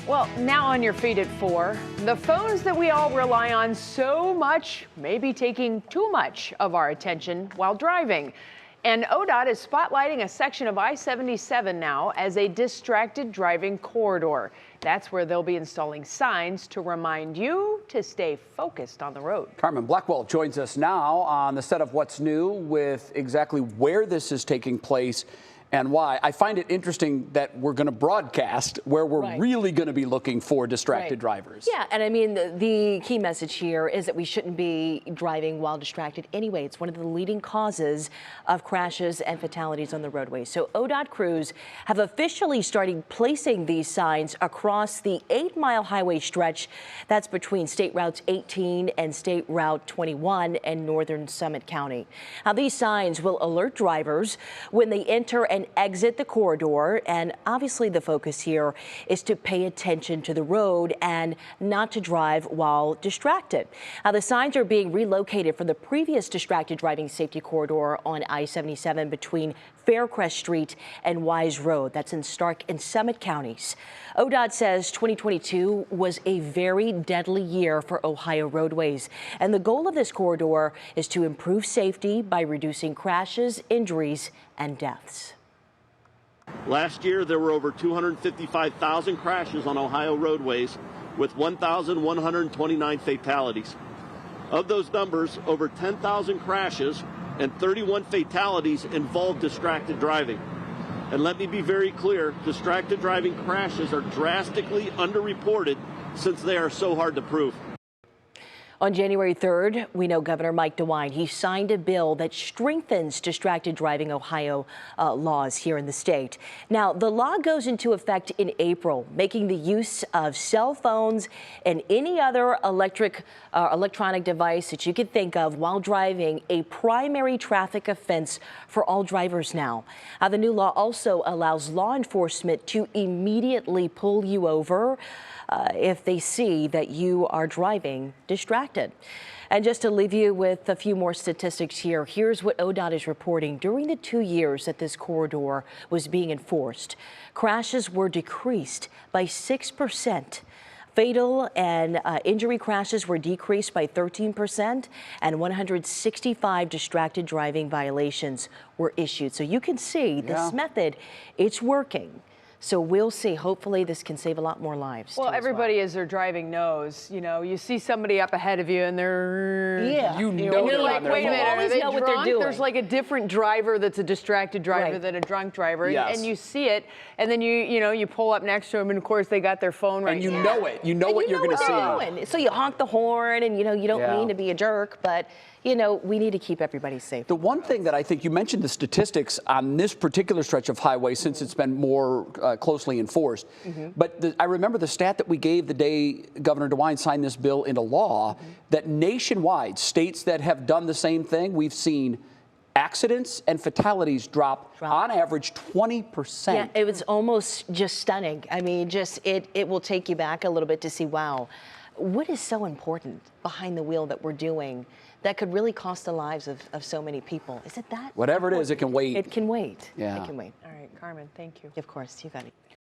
Well, now on your feet at 4, the phones that we all rely on so much may be taking too much of our attention while driving. And ODOT is spotlighting a section of I-77 now as a distracted driving corridor. That's where they'll be installing signs to remind you to stay focused on the road. Carmen Blackwell joins us now on the set of What's New with exactly where this is taking place and why. I find it interesting that we're going to broadcast where we're really going to be looking for distracted drivers. Yeah, and I mean, the key message here is that we shouldn't be driving while distracted anyway. It's one of the leading causes of crashes and fatalities on the roadway. So ODOT crews have officially started placing these signs across the 8-mile highway stretch that's between State Routes 18 and State Route 21 in northern Summit County. Now, these signs will alert drivers when they enter and exit the corridor, and obviously the focus here is to pay attention to the road and not to drive while distracted. Now, the signs are being relocated from the previous distracted driving safety corridor on I-77 between Faircrest Street and Wise Road. That's in Stark and Summit counties. ODOT says 2022 was a very deadly year for Ohio roadways, and the goal of this corridor is to improve safety by reducing crashes, injuries, and deaths. Last year, there were over 255,000 crashes on Ohio roadways with 1,129 fatalities. Of those numbers, over 10,000 crashes and 31 fatalities involved distracted driving. And let me be very clear, distracted driving crashes are drastically underreported since they are so hard to prove. On January 3rd, we know Governor Mike DeWine, he signed a bill that strengthens distracted driving Ohio laws here in the state. Now, the law goes into effect in April, making the use of cell phones and any other electronic device that you could think of while driving a primary traffic offense for all drivers now. The new law also allows law enforcement to immediately pull you over if they see that you are driving distracted. And just to leave you with a few more statistics here, here's what ODOT is reporting. During the 2 years that this corridor was being enforced, crashes were decreased by 6%. Fatal and injury crashes were decreased by 13%, and 165 distracted driving violations were issued. So you can see this method, it's working. So we'll see. Hopefully this can save a lot more lives. Well, everybody as they're driving knows, you know, you see somebody up ahead of you and they're, you know, you're like, wait a minute, are they what they're doing. There's like a different driver that's a distracted driver than a drunk driver. Yes. And you see it, and then you pull up next to them, and of course they got their phone right and you know it. You know what you're going to see. So you honk the horn, and you don't mean to be a jerk, but we need to keep everybody safe. The one thing that I think you mentioned the statistics on this particular stretch of highway since it's been more closely enforced. But I remember the stat that we gave the day Governor DeWine signed this bill into law that nationwide, states that have done the same thing, we've seen accidents and fatalities drop on average 20%. Yeah, it was almost just stunning. I mean, it will take you back a little bit to see, wow, what is so important behind the wheel that we're doing that could really cost the lives of so many people? Is it that? Whatever it is, it can wait. It can wait. Yeah. It can wait. All right, Carmen, thank you. Of course, you got it.